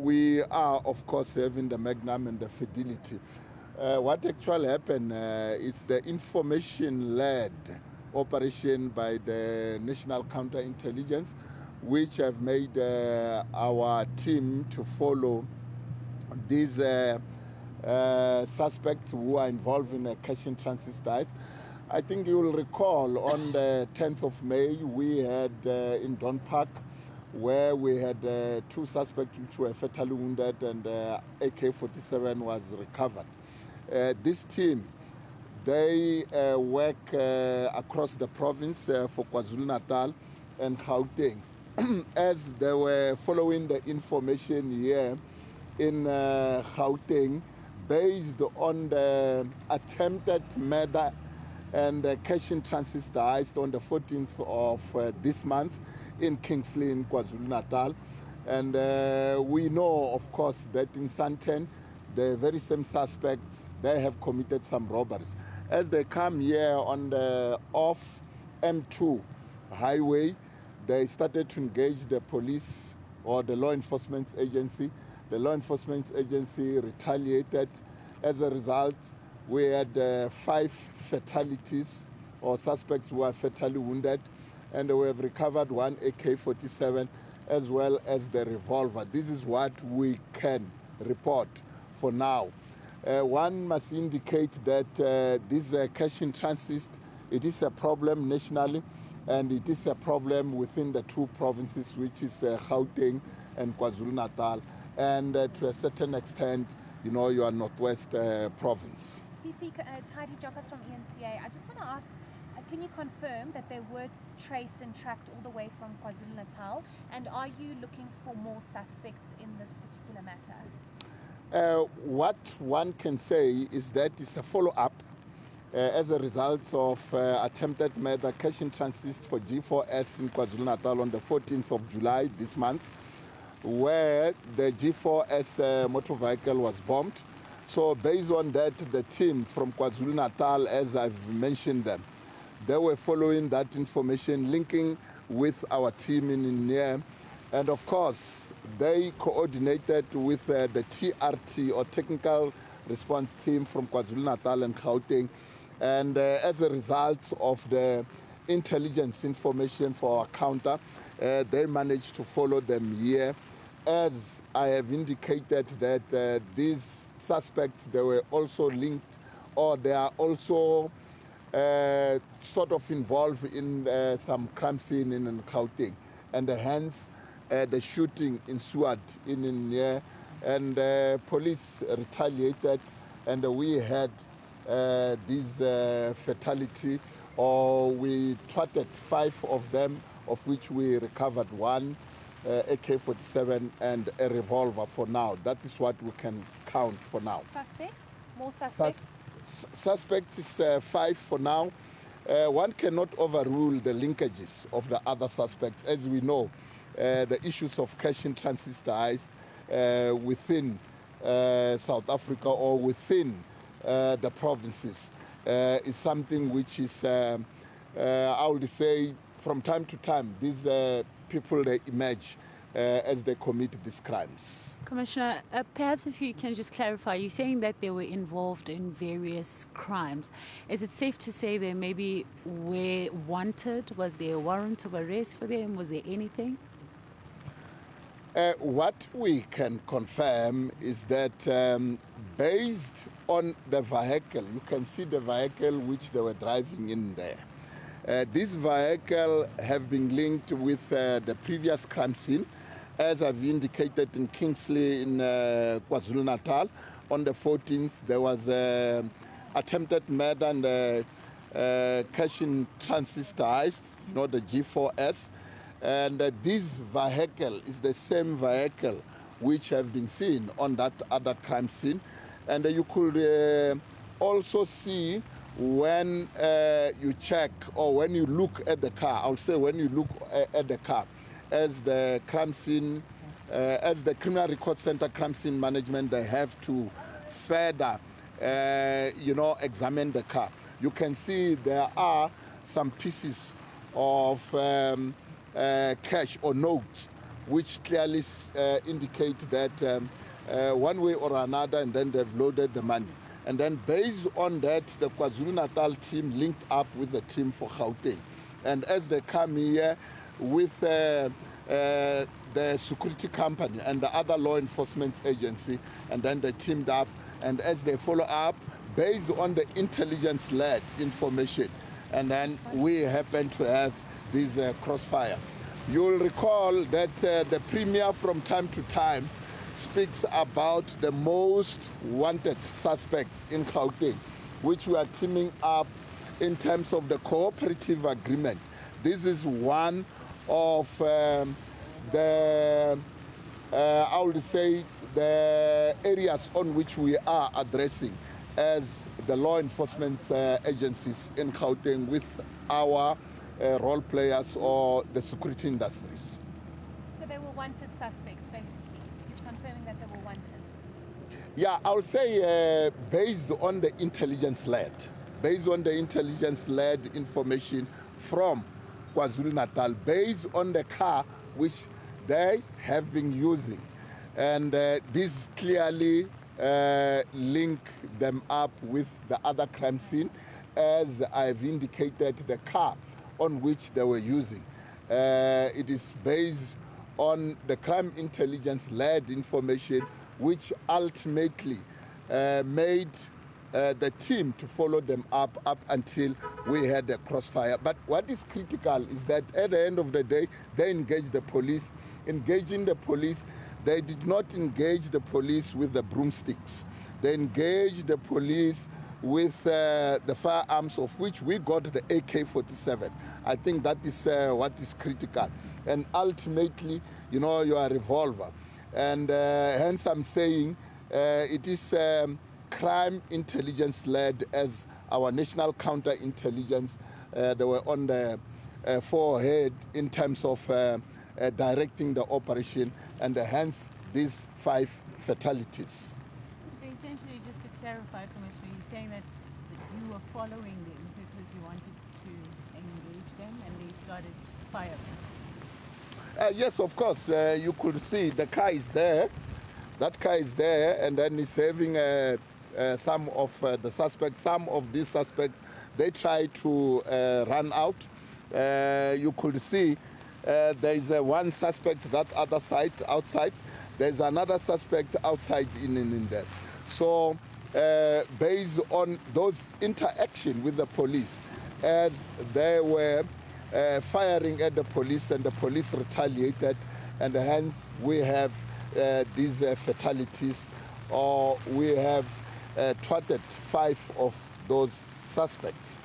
we are, of course, having the Magnum and the Fidelity. What actually happened is the information-led operation by the National Counterintelligence, which have made our team to follow these suspects who are involved in cash in transit ties. I think you will recall on the 10th of May, we had in Don Park, where we had 2 suspects which were fatally wounded and AK-47 was recovered. This team, they work across the province for KwaZulu-Natal and Gauteng. As they were following the information here in Gauteng, based on the attempted murder and cash in transit heist on the 14th of this month in Kingsley in KwaZulu-Natal. And we know, of course, that in Santen, the very same suspects, they have committed some robberies. As they come here on the off M2 highway, they started to engage the police or the law enforcement agency. The law enforcement agency retaliated. As a result, we had 5 fatalities or suspects who were fatally wounded, and we have recovered 1 AK-47 as well as the revolver. This is what we can report for now. One must indicate that this cash in transit, it is a problem nationally, and it is a problem within the 2 provinces, which is Gauteng and KwaZulu-Natal, and to a certain extent, you know, your Northwest province. PC, it's Heidi Jokas from ENCA. I just want to ask, can you confirm that they were traced and tracked all the way from KwaZulu-Natal? And are you looking for more suspects in this particular matter? What one can say is that it's a follow-up as a result of attempted murder cash in transit for G4S in KwaZulu-Natal on the 14th of July this month, where the G4S motor vehicle was bombed. So based on that, the team from KwaZulu-Natal, as I've mentioned them, they were following that information, linking with our team in here. And of course, they coordinated with the TRT, or Technical Response Team from KwaZulu-Natal and Gauteng. And as a result of the intelligence information for our counter, they managed to follow them here. As I have indicated that these suspects, they were also linked, or they are also sort of involved in some crime scene in Gauteng, and hence the shooting ensued in here, and police retaliated, and we had this fatality, or we trotted 5 of them, of which we recovered 1 AK-47 and a revolver for now. That is what we can count for now. Suspects? More suspects? Suspects is 5 for now. One cannot overrule the linkages of the other suspects. As we know, the issues of cash in transit heist within South Africa or within the provinces is something which is, I would say, from time to time, these people, they emerge as they commit these crimes. Commissioner, perhaps if you can just clarify, you're saying that they were involved in various crimes. Is it safe to say they maybe were wanted? Was there a warrant of arrest for them? Was there anything? What we can confirm is that based on the vehicle, you can see the vehicle which they were driving in there. This vehicle have been linked with the previous crime scene, as I've indicated in Kingsley in KwaZulu-Natal. On the 14th, there was attempted murder and cash in transit heist, you know, the G4S. And this vehicle is the same vehicle which have been seen on that other crime scene. And you could also see when you check or when you look at the car, I'll say when you look at the car, as the crime scene, as the Criminal Record Center crime scene management, they have to further, examine the car. You can see there are some pieces of cash or notes which clearly indicate that one way or another, and then they've loaded the money. And then based on that, the KwaZulu-Natal team linked up with the team for Gauteng. And as they come here with the security company and the other law enforcement agency, and then they teamed up, and as they follow up, based on the intelligence-led information, and then we happen to have this crossfire. You'll recall that the Premier from time to time speaks about the most wanted suspects in Gauteng, which we are teaming up in terms of the cooperative agreement. This is one of the, I would say, the areas on which we are addressing as the law enforcement agencies in Gauteng with our role players or the security industries. So they were wanted suspects, basically. You're confirming that they were wanted? Yeah, I would say based on the intelligence-led information from KwaZulu-Natal, based on the car which they have been using. And this clearly link them up with the other crime scene, as I've indicated, the car on which they were using. It is based on the crime intelligence-led information, which ultimately made the team to follow them up until we had a crossfire. But what is critical is that at the end of the day, they engaged the police. Engaging the police, they did not engage the police with the broomsticks. They engaged the police with the firearms, of which we got the AK-47. I think that is what is critical. And ultimately, you know, your revolver. And hence I'm saying it is crime intelligence-led, as our national counterintelligence, they were on the forehead in terms of directing the operation, and hence these 5 fatalities. So essentially, just to clarify, Commissioner, you're saying that you were following them because you wanted to engage them and they started firing? Yes, of course. You could see the car is there. That car is there, and then it's having some of the suspects. Some of these suspects, they try to run out. You could see there is one suspect that other side outside. There's another suspect outside in there. So based on those interaction with the police, as they were firing at the police and the police retaliated, and hence we have these fatalities, or we have thwarted 5 of those suspects.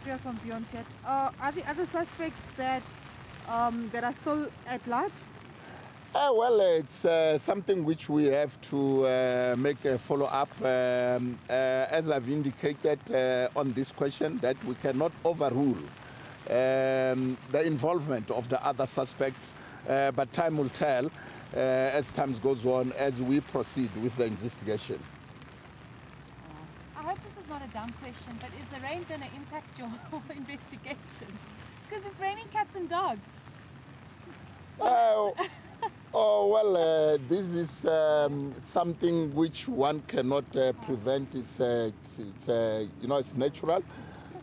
Priya from Beyond Chat, are the other suspects that are still at large? Well, it's something which we have to make a follow-up. As I've indicated on this question, that we cannot overrule the involvement of the other suspects, but time will tell as time goes on, as we proceed with the investigation. I hope this is not a dumb question, but is the rain going to impact your investigation? Because it's raining cats and dogs. This is something which one cannot prevent. It's you know, it's natural,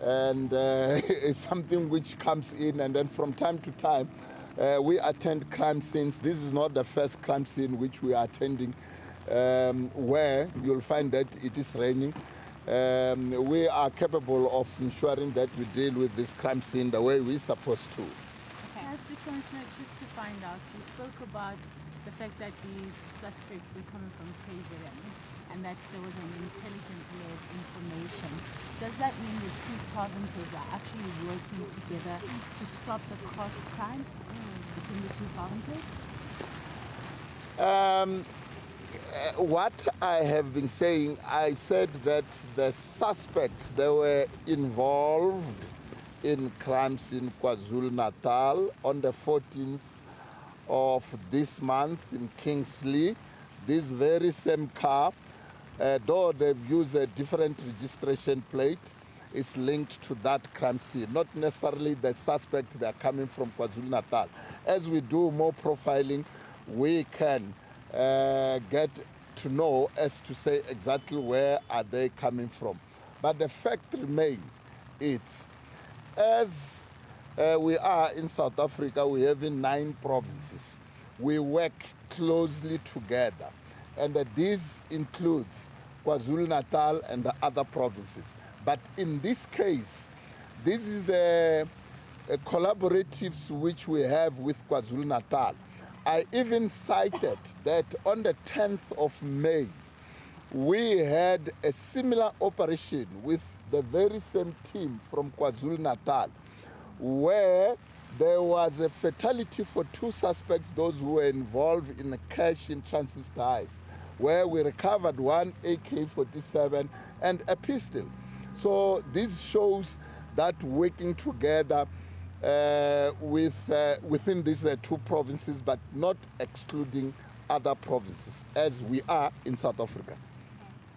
and it's something which comes in, and then from time to time we attend crime scenes. This is not the first crime scene which we are attending, where you'll find that it is raining. We are capable of ensuring that we deal with this crime scene the way we're supposed to. Okay. Just to find out, you spoke about the fact that these suspects were coming from KZN and that there was an intelligence-led information. Does that mean the 2 provinces are actually working together to stop the cross-crime between the 2 provinces? What I have been saying, I said that the suspects, they were involved in crimes in KwaZulu-Natal on the 14th of this month in Kingsley. This very same car, though they've used a different registration plate, is linked to that crime scene, not necessarily the suspects that are coming from KwaZulu-Natal. As we do more profiling, we can get to know as to say exactly where are they coming from. But the fact remains, it's as we are in South Africa, we have in 9 provinces. We work closely together, and this includes KwaZulu-Natal and the other provinces. But in this case, this is a collaboratives which we have with KwaZulu-Natal. I even cited that on the 10th of May, we had a similar operation with the very same team from KwaZulu-Natal, where there was a fatality for 2 suspects, those who were involved in a cash in transit heist, where we recovered 1 AK-47 and a pistol. So this shows that working together within these 2 provinces, but not excluding other provinces, as we are in South Africa.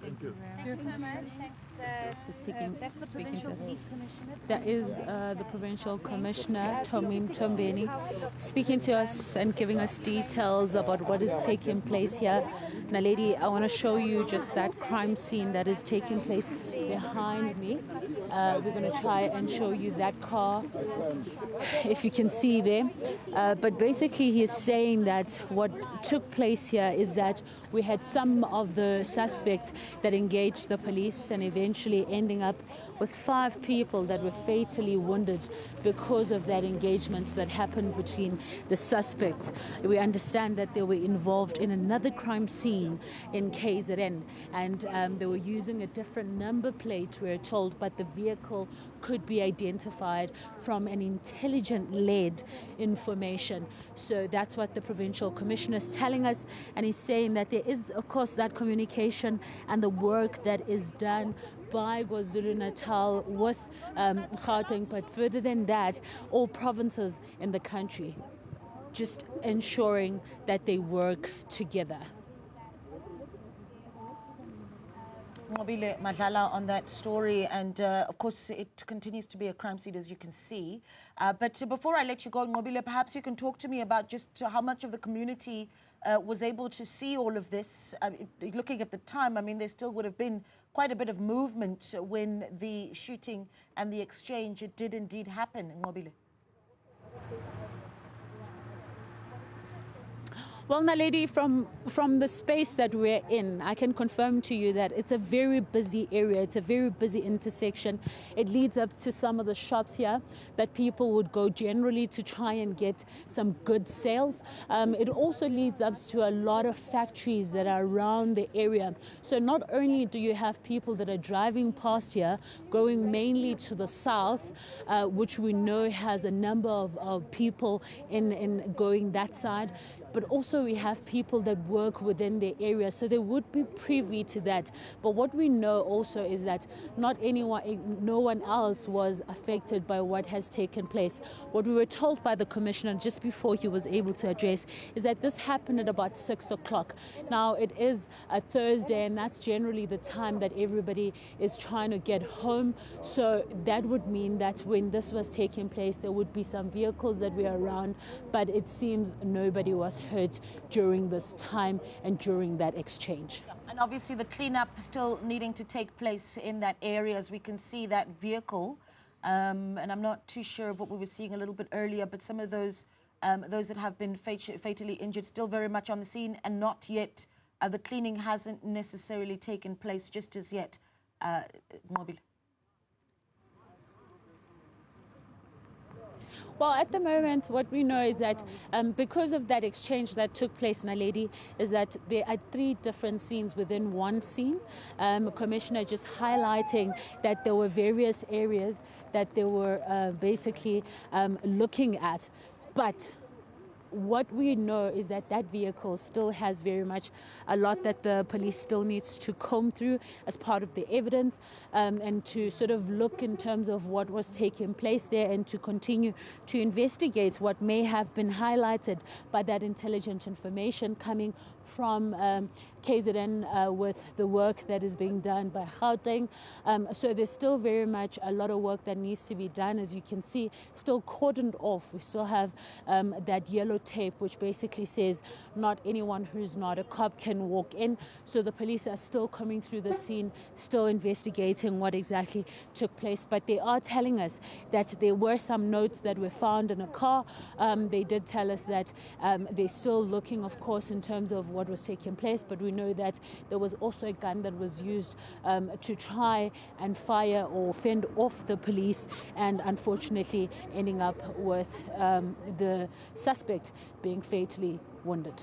Thank you. Thank you so much. Thanks. That's the Provincial Police Commissioner. That is the Provincial Commissioner, Mthombeni, speaking to us and giving us details about what is taking place here. Now, lady, I want to show you just that crime scene that is taking place behind me. We're going to try and show you that car, if you can see there. But basically, he's saying that what took place here is that we had some of the suspects that engaged the police and eventually ending up with 5 people that were fatally wounded because of that engagement that happened between the suspects. We understand that they were involved in another crime scene in KZN, and they were using a different number plate, we're told, but the vehicle could be identified from an intelligent-led information. So that's what the Provincial Commissioner is telling us, and he's saying that there is, of course, that communication and the work that is done by KwaZulu-Natal with Gauteng, but further than that, all provinces in the country, just ensuring that they work together. Nqobile Madlala on that story, and of course it continues to be a crime scene, as you can see. But before I let you go, Nqobile, perhaps you can talk to me about just how much of the community was able to see all of this. Looking at the time, I mean, there still would have been quite a bit of movement when the shooting and the exchange did indeed happen, Nqobile. Well, Naledi, from the space that we're in, I can confirm to you that it's a very busy area. It's a very busy intersection. It leads up to some of the shops here that people would go generally to try and get some good sales. It also leads up to a lot of factories that are around the area. So not only do you have people that are driving past here, going mainly to the south, which we know has a number of people in going that side, but also we have people that work within the area, so they would be privy to that. But what we know also is that no one else was affected by what has taken place. What we were told by the commissioner just before he was able to address is that this happened at about 6 o'clock. Now, it is a Thursday, and that's generally the time that everybody is trying to get home. So that would mean that when this was taking place, there would be some vehicles that were around, but it seems nobody was hurt during this time and during that exchange. And obviously the cleanup still needing to take place in that area, as we can see that vehicle. And I'm not too sure of what we were seeing a little bit earlier, but some of those that have been fatally injured still very much on the scene, and not yet. The cleaning hasn't necessarily taken place just as yet. Nqobile. Well, at the moment, what we know is that because of that exchange that took place, Naledi, is that there are 3 different scenes within one scene. Commissioner just highlighting that there were various areas that they were basically looking at. But what we know is that that vehicle still has very much a lot that the police still needs to comb through as part of the evidence, and to sort of look in terms of what was taking place there, and to continue to investigate what may have been highlighted by that intelligent information coming from KZN with the work that is being done by Gauteng. So there's still very much a lot of work that needs to be done. As you can see, still cordoned off. We still have that yellow tape, which basically says not anyone who's not a cop can walk in. So the police are still coming through the scene, still investigating what exactly took place. But they are telling us that there were some notes that were found in a car. They did tell us that they're still looking, of course, in terms of what was taking place, but we know that there was also a gun that was used to try and fire or fend off the police, and unfortunately ending up with the suspect being fatally wounded.